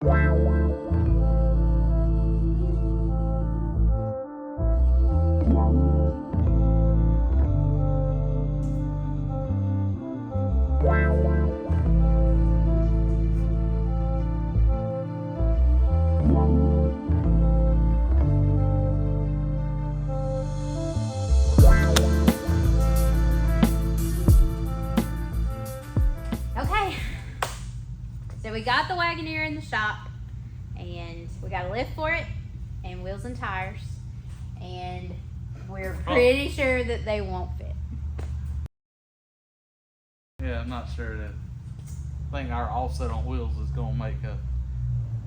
Okay, so we got the Wagoneer in the shop, and we got a lift for it, and wheels and tires, and we're pretty sure that they won't fit. Yeah, I'm not sure that. I think our offset on wheels is gonna make a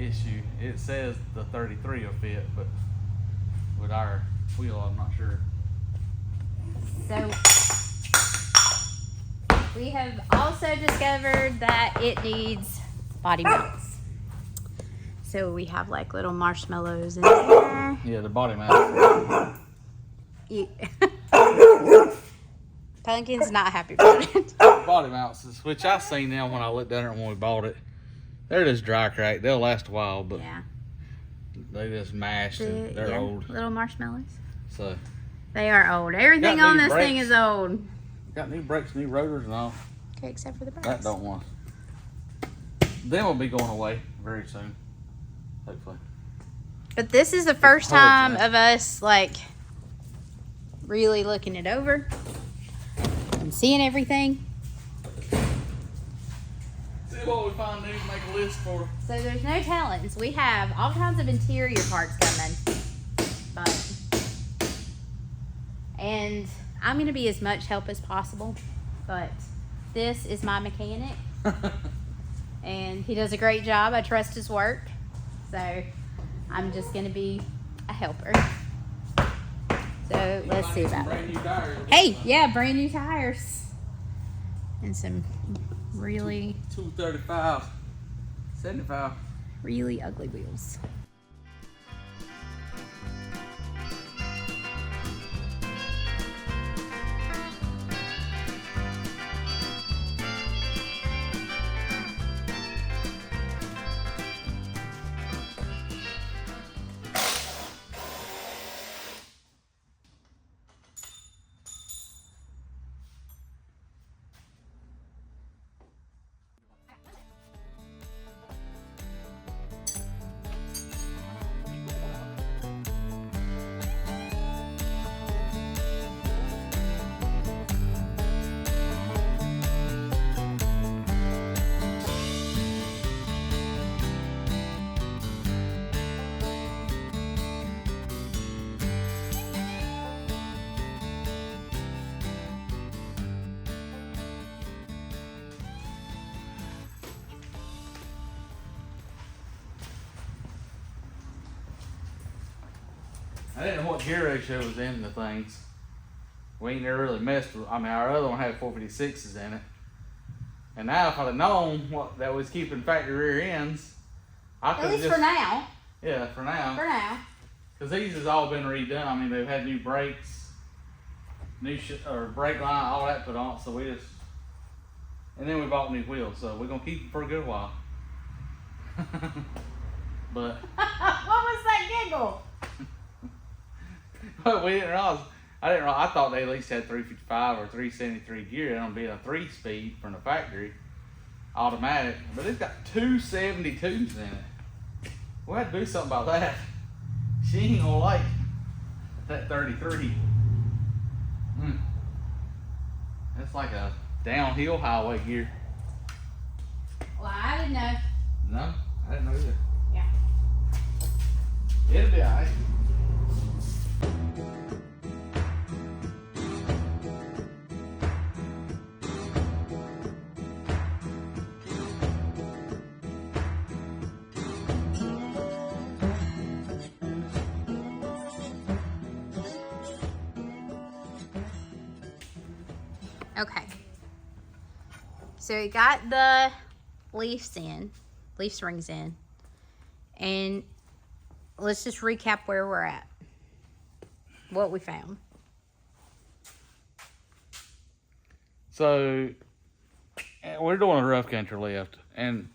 issue. It says the 33 will fit, but with our wheel, I'm not sure. So we have also discovered that it needs body mounts. So we have like little marshmallows in there. Yeah, the body mount. Pumpkin's not happy about it. Body mounts, which I seen them when I looked at it when we bought it. They're just dry crack. They'll last a while, but yeah, they just mashed and they're old. Little marshmallows. So they are old. Everything on this thing is old. Got new brakes, new rotors, and all. Okay, except for the brakes. That don't want. Them will be going away very soon, hopefully. But this is the first time of us like really looking it over and seeing everything. See what we find new, make a list for. So there's no tellings. We have all kinds of interior parts coming, and I'm gonna be as much help as possible. But this is my mechanic, and he does a great job. I trust his work, so I'm just gonna be a helper. So let's see about it. Hey, yeah, brand new tires. And some really 235, 75. really ugly wheels. I didn't know what gear ratio was in the things. We ain't never really messed with. I mean, our other one had 456s in it. And now, if I'd have known what that was keeping factory rear ends, I could At have least just. for now. Yeah, for now. For now. Because these has all been redone. I mean, they've had new brakes, new or brake line, all that put on. So we just. And then we bought new wheels, so we're gonna keep them for a good while. But. What was that giggle? But we didn't realize. I thought they at least had 355 or 373 gear. It'll be a 3-speed from the factory, automatic. But it's got 272s in it. We had to do something about that. She ain't gonna like that 33. That's like a downhill highway gear. Well, I didn't know. No, I didn't know either. Yeah. It'll be alright. Okay. So we got the leaf rings in. And let's just recap where we're at. What we found. So we're doing a rough country lift, and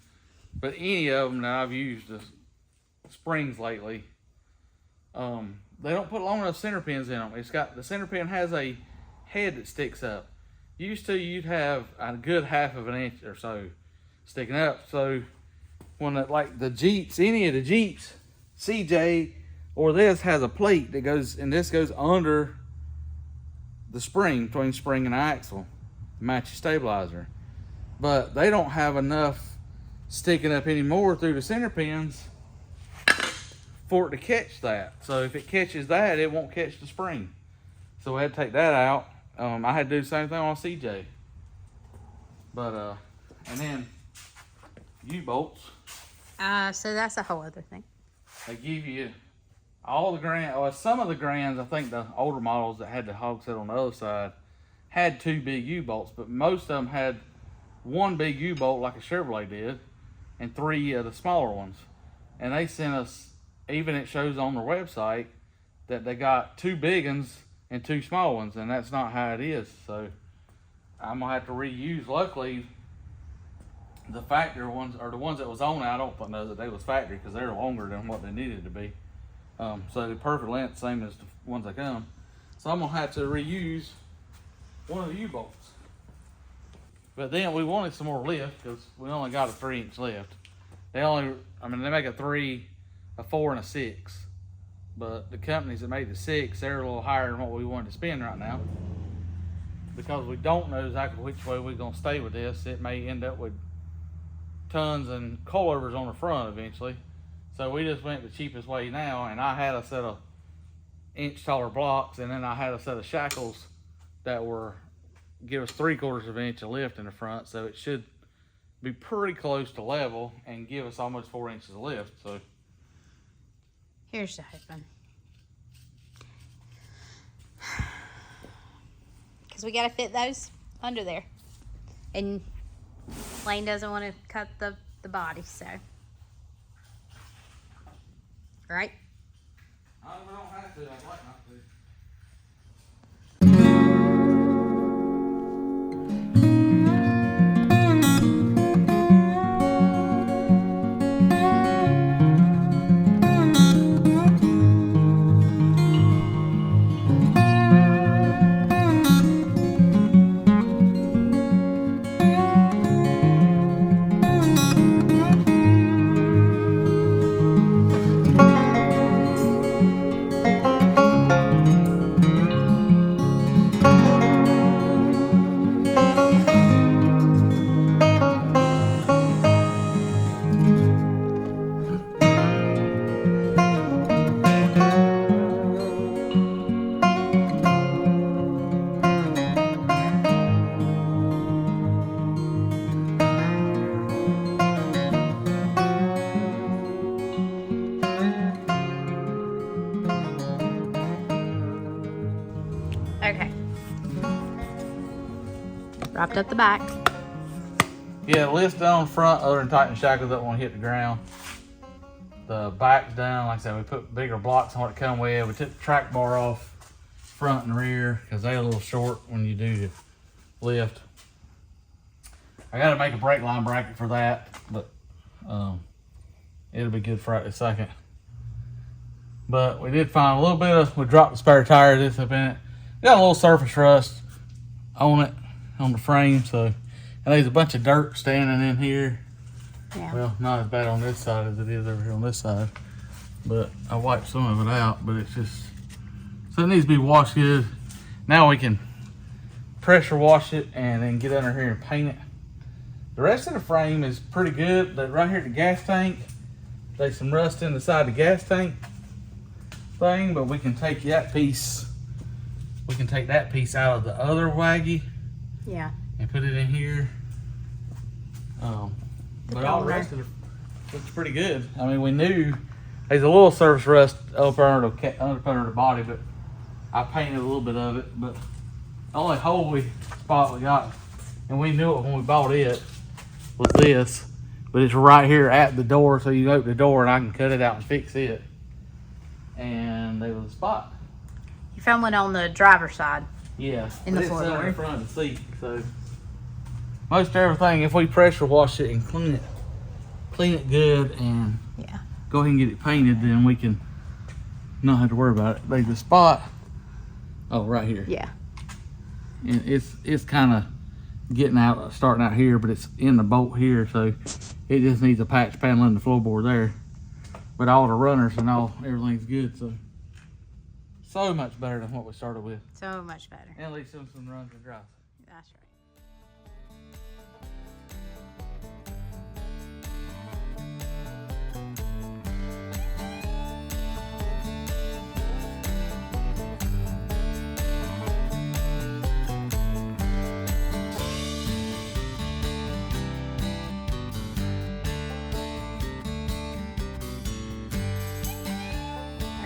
But any of them that I've used the springs lately, they don't put long enough center pins in them. It's got, the center pin has a head that sticks up. Used to, you'd have a good half of an inch or so sticking up. So when like the Jeeps, any of the Jeeps, CJ or this has a plate that goes, and this goes under the spring, between spring and axle, to match your stabilizer. But they don't have enough sticking up anymore through the center pins for it to catch that. So if it catches that, it won't catch the spring. So we had to take that out. I had to do the same thing on CJ. But and then U-bolts. So that's a whole other thing. They give you all the Grand, or some of the Grands, I think the older models that had the hog set on the other side had 2 big U-bolts, but most of them had 1 big U-bolt like a Chevrolet did, and 3 of the smaller ones. And they sent us, even it shows on their website, that they got 2 big ones and 2 small ones, and that's not how it is. So I'm gonna have to reuse. Luckily, the factory ones, or the ones that was on, I don't know that they was factory because they're longer than what they needed to be. So the perfect length, same as the ones that come. So I'm gonna have to reuse one of the U-bolts. But then we wanted some more lift because we only got a 3-inch lift. They make a 3, a 4, and a 6. But the companies that made the 6, they're a little higher than what we wanted to spend right now. Because we don't know exactly which way we're gonna stay with this. It may end up with tons and coilovers on the front eventually. So we just went the cheapest way now, and I had a set of inch taller blocks, and then I had a set of shackles that were give us 3/4 of an inch of lift in the front, so it should be pretty close to level and give us almost 4 inches of lift. So here's the husband. Because we got to fit those under there. And Lane doesn't want to cut the body, so. Right? We don't have to. I'd like not to. Okay. Wrapped up the back. Yeah, lift down front other than tighten shackles up when it hit the ground. The back's down. Like I said, we put bigger blocks on what it come with. We took the track bar off front and rear because they're a little short when you do the lift. I got to make a brake line bracket for that, but it'll be good for right this second. But we did find a little bit of, we dropped the spare tire this up in it. Got a little surface rust on it, on the frame, so, and there's a bunch of dirt standing in here. Yeah. Well, not as bad on this side as it is over here on this side, but I wiped some of it out, but it's just, so it needs to be washed good. Now we can pressure wash it and then get under here and paint it. The rest of the frame is pretty good, but right here at the gas tank, there's some rust in the side of the gas tank thing, but we can take that piece, out of the other waggy. Yeah. And put it in here. But all the rest of it looks pretty good. I mean, we knew there's a little surface rust up under the body, but I painted a little bit of it. But the only hole spot we got, and we knew it when we bought it, was this. But it's right here at the door, so you open the door and I can cut it out and fix it. And there was a spot. You found one on the driver's side. Yeah. In the floorboard. It's in front of the seat, so most everything, if we pressure wash it and clean it clean it good and Yeah. go ahead and get it painted, then we can not have to worry about it. Like the spot, oh, right here. Yeah. And it's kind of getting out, starting out here, but it's in the bolt here, so it just needs a patch panel in the floorboard there. But all the runners and everything's good, so much better than what we started with. So much better. And at least some runs and drives. That's right.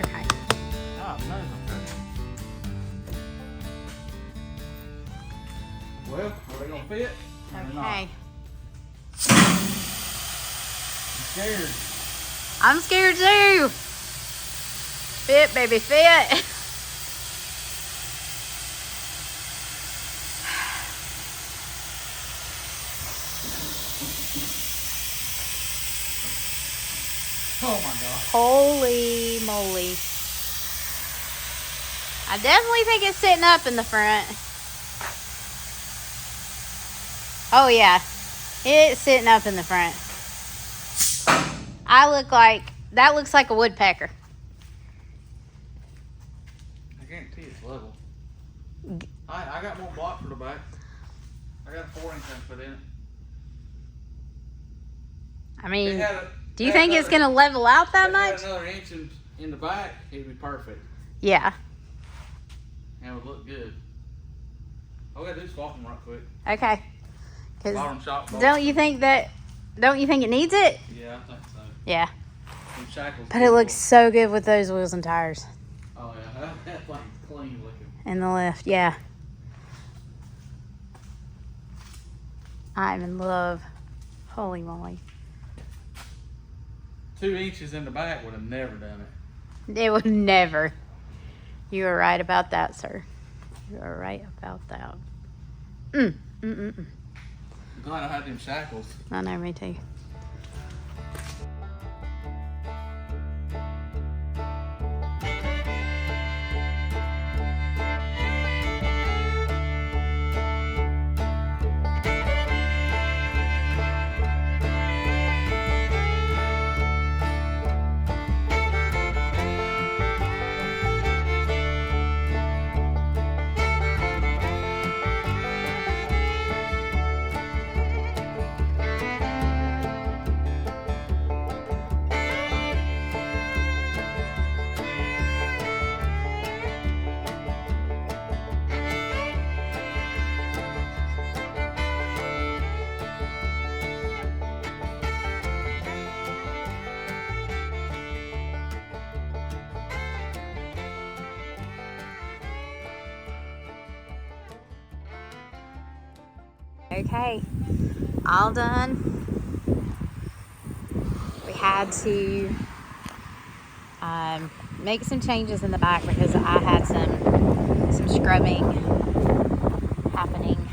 Okay. Oh, no, okay. Well, are they gonna fit? Or not? Okay. I'm scared. I'm scared too. Fit, baby, fit. Oh my God. Holy moly. I definitely think it's sitting up in the front. Oh yeah, it's sitting up in the front. That looks like a woodpecker. I guarantee it's level. I got more block for the back. I got a 4-inch I put in it. I mean, It had do you think it's going to level out that if it had much? another inch in the back, it'd be perfect. Yeah. And it would look good. All we gotta do is swap them right quick. Okay. 'Cause Bottom shock bolt. don't you think it needs it? Yeah, I think so. Yeah. Them shackles. But it looks so good with those wheels and tires. Oh yeah, that's like clean looking. And the lift, yeah. I'm in love. Holy moly. 2 inches in the back would have never done it. It would never. You are right about that, sir. You are right about that. I'm glad I had them shackles. I know, me too. Okay, all done. We had to make some changes in the back because I had some scrubbing happening.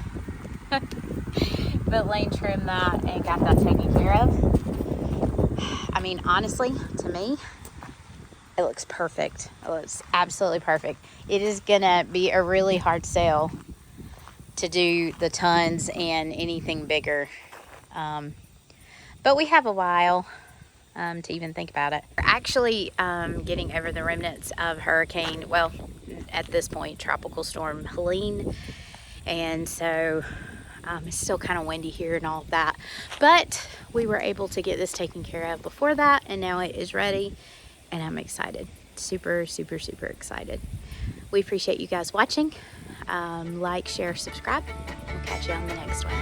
But Lane trimmed that and got that taken care of. I mean, honestly, to me, it looks perfect. It looks absolutely perfect. It is gonna be a really hard sell to do the tons and anything bigger. But we have a while to even think about it. We're actually getting over the remnants of hurricane, well, at this point, Tropical Storm Helene. And so it's still kind of windy here and all of that. But we were able to get this taken care of before that, and now it is ready, and I'm excited. Super, super, super excited. We appreciate you guys watching. Like, share, subscribe. We'll catch you on the next one.